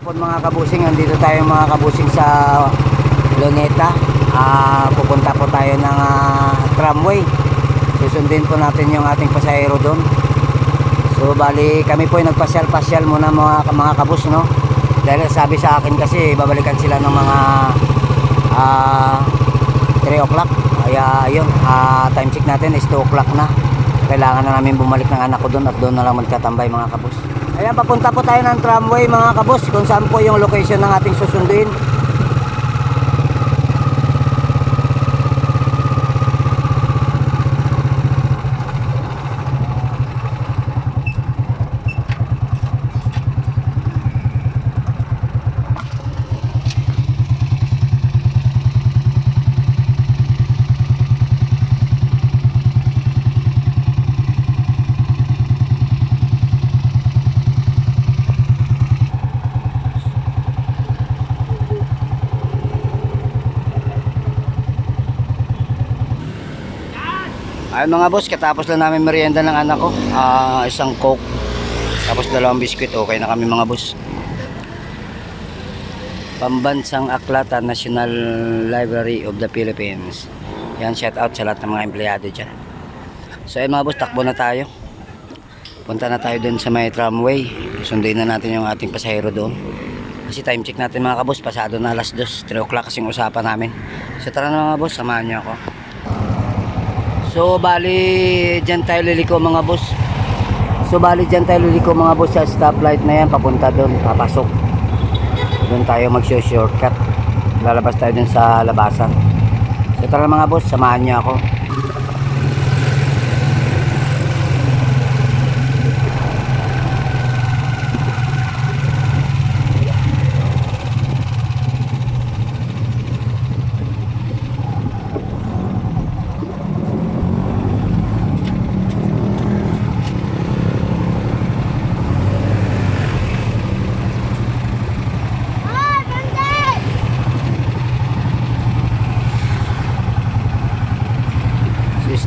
hapon mga kabusing, andito tayo mga kabusing sa Luneta. Pupunta po tayo ng tramway. Susundin po natin yung ating pasahero doon. So bali kami po ay nagpasyal-pasyal muna mga kabus, no? Dahil sabi sa akin kasi babalikan sila ng mga 3 o'clock. Kaya ayun, time check natin is 2 o'clock na. Kailangan na namin bumalik ng anak ko doon at doon na lang magtatambay mga kabus. Ayan, papunta po tayo ng tramway mga kabus, kung saan po yung location ng ating susunduin. Ayun mga boss, katapos lang namin merienda ng anak ko, isang coke, tapos 2 biskwit, okay na kami mga boss. Pambansang Aklatan, National Library of the Philippines. Yan, shout out sa lahat ng mga empleyado dyan. So ayun mga boss, takbo na tayo. Punta na tayo dun sa may tramway. Sunduin na natin yung ating pasahero doon. Kasi time check natin mga kabos, pasado na alas 2, 3 o'clock kasing usapan namin. So tara na mga boss, samahan niyo ako. So bali dyan tayo liliko mga boss. Sa stoplight na yan, papunta doon, papasok. Doon tayo mag-shortcut. Lalabas tayo dun sa labasan. So tara mga boss, samahan niyo ako.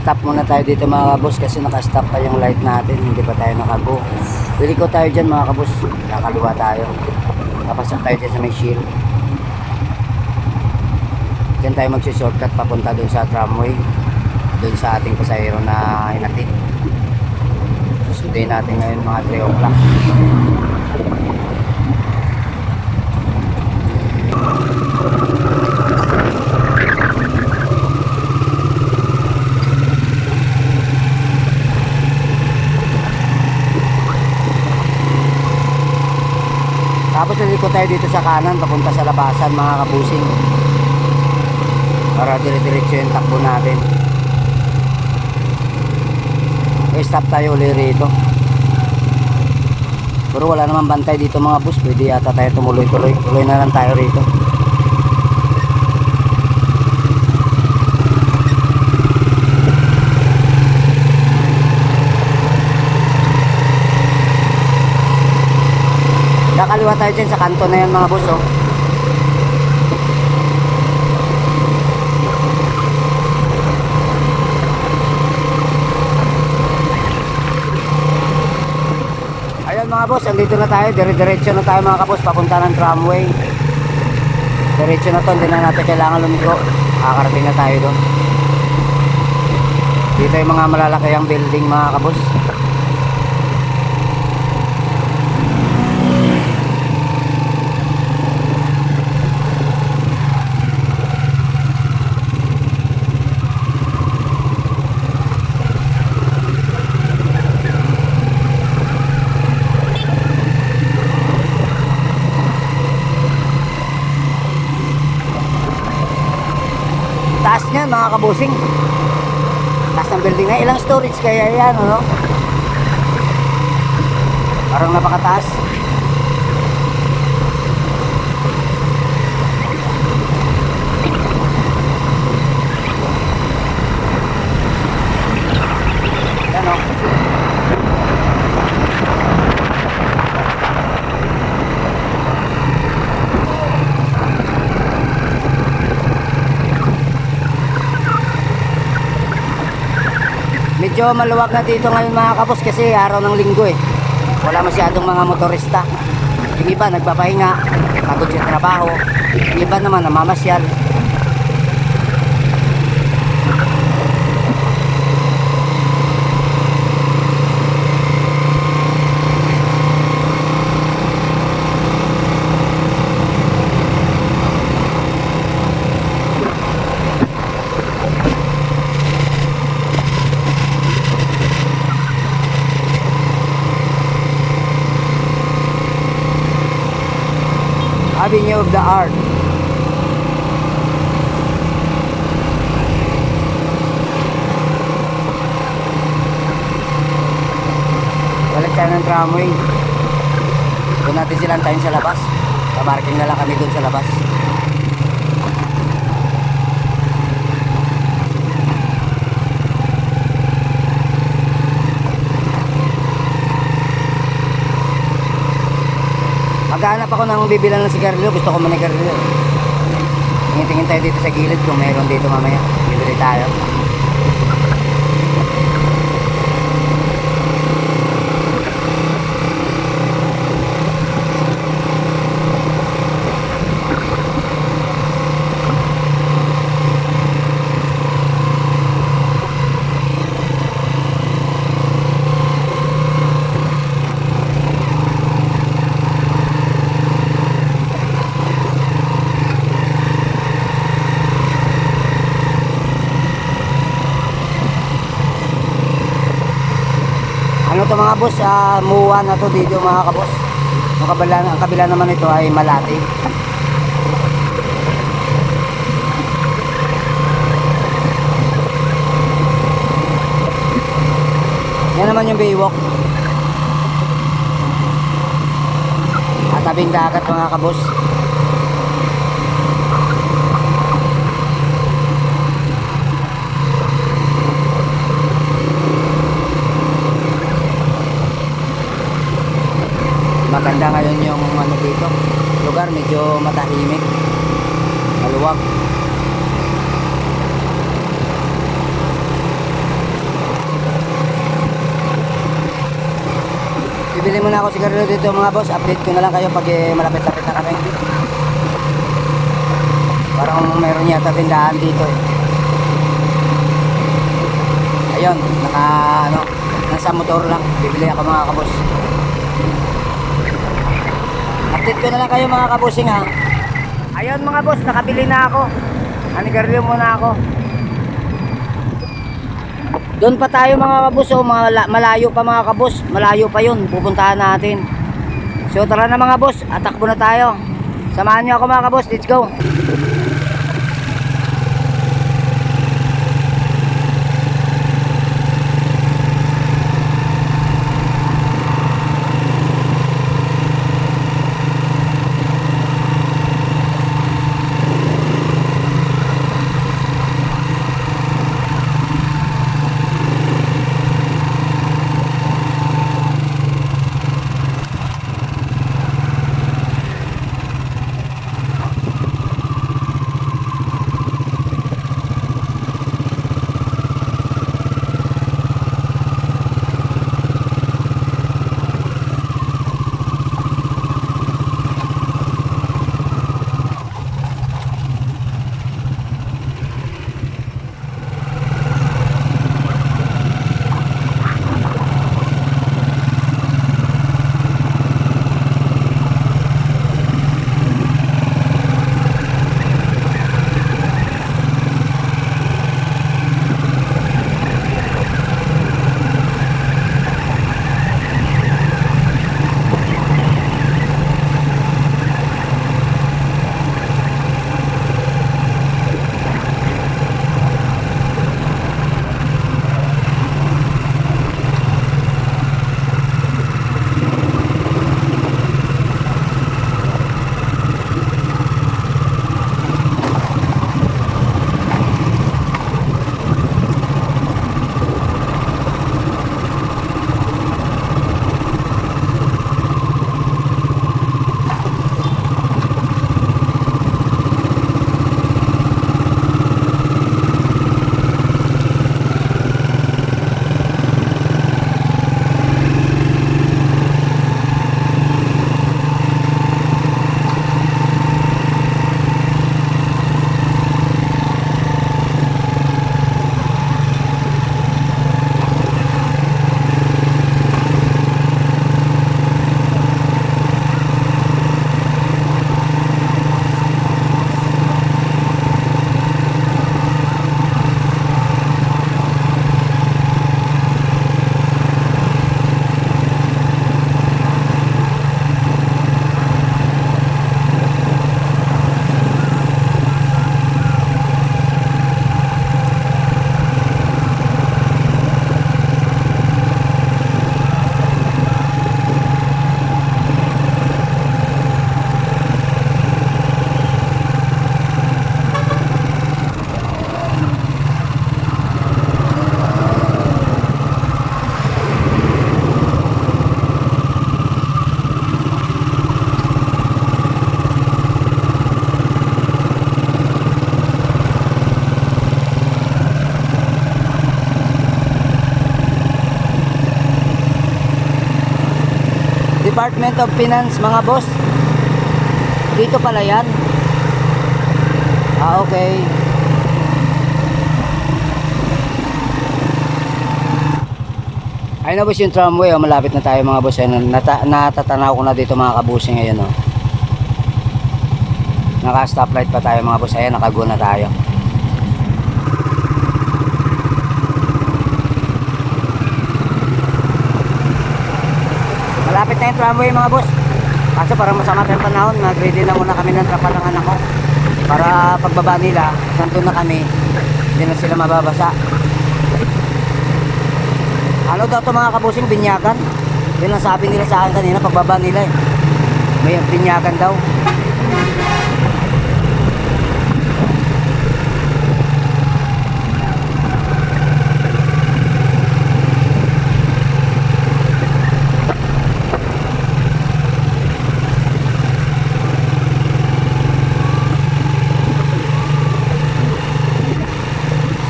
Stop muna tayo dito mga kabus kasi naka-stop pa yung light natin, hindi pa tayo nakago. Liliko tayo dyan mga kabus, nakaliwa tayo, kapasok tayo dyan sa may shield. Dyan tayo magsi-shortcut papunta dun sa tramway, dun sa ating pasahero na hinatid. Susunduin natin ngayon mga 3 o'clock. Tapos liliko tayo dito sa kanan papunta sa labasan mga kabusing, para dire-diretso yung takbo natin. Okay, stop tayo ulit rito. Pero wala naman bantay dito mga bus, pwede yata tayo tumuloy-tuloy. Tuloy na lang tayo rito. Kakaliwa tayo dyan sa kanto na yan mga boss, oh. Ayun mga boss, andito na tayo. Dire-diretso na tayo mga kabos, papunta ng tramway. Diretso na to, hindi na natin kailangan lumiko. Kakarating na tayo doon. Dito yung mga malalakayang building mga kabos. Taas niyan mga kabusing, taas ng building na. Ilang storage kaya yan, ano? Parang napakataas. Yan, oh. Medyo maluwag na dito ngayon mga kapos kasi araw ng linggo eh. Wala masyadong mga motorista. Yung iba nagpapahinga, pagod sa trabaho. Yung iba naman namamasyal. Avenue of the Art. Balik tayo ng tramway. Doon natin silang tayo sa labas. Paparking na lang kami doon sa labas. Maghanap ako ng bibilan ng sigarilyo. Gusto ko manigarilyo. Tingin tayo dito sa gilid kung mayroon dito mamaya. Bibili tayo. Ano to mga boss, muwa na to dito mga kabos. Ang kabila naman ito ay Malate. Yan naman yung Baywalk. At tabing dagat mga kabos. Maganda ngayon yung ano dito, lugar medyo matahimik, maluwag. Bibili muna ako sigarilyo dito mga boss. Update ko na lang kayo pag malapit-lapit na kami. Parang meron yata tindahan dito eh. Ayun, nasa motor lang. Bibili ako mga kabos. Update ko na lang kayo mga kabusing ha. Ayun mga boss, nakabili na ako. Nanigarilyo muna ako. Doon pa tayo mga kabus, oh, malayo pa mga kabus. Malayo pa yun, pupuntahan natin. So tara na mga boss, atakbo na tayo. Samahan nyo ako mga kabus, let's go. Department of Finance mga boss. Dito pala yan. Okay. Ayun na boss yung tramway, malapit na tayo mga boss. Ayun, natatanaw ko na dito mga kabusing ngayon. Naka stoplight pa tayo mga boss. Ayan, nakago na tayo. Malapit na yung tramway mga boss. Kaso parang masama pa yung panahon, nag-ready na muna kami ng trapal ng anak ko para pagbaba nila, nandun na kami, hindi na sila mababasa. Ano daw ito mga kabusing, binyagan? Yun ang sabi nila sa akin kanina pagbaba nila eh. May binyagan daw.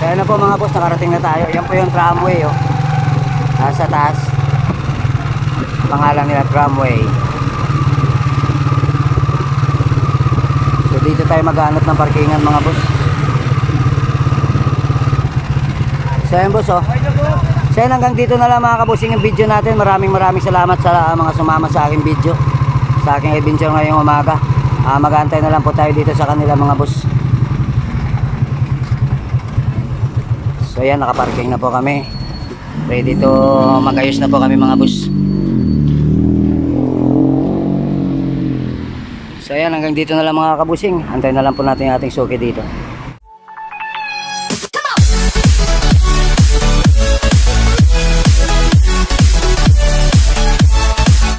So ayun na po mga boss, nakarating na tayo. Yan po yung tramway oh. Nasa taas. Pangalan nila tramway. So dito tayo maghanap ng parkingan mga boss. So ayun boss oh. So ayun, hanggang dito na lang mga kabusing yung video natin. Maraming salamat sa mga sumama sa aking video, sa aking adventure ngayong umaga. Mag-aantay na lang po tayo dito sa kanila mga boss. So ayan, nakaparking na po kami. Ready to magayos na po kami mga boss. So ayan, hanggang dito na lang mga kabusing. Antayin na lang po natin yung ating suki dito.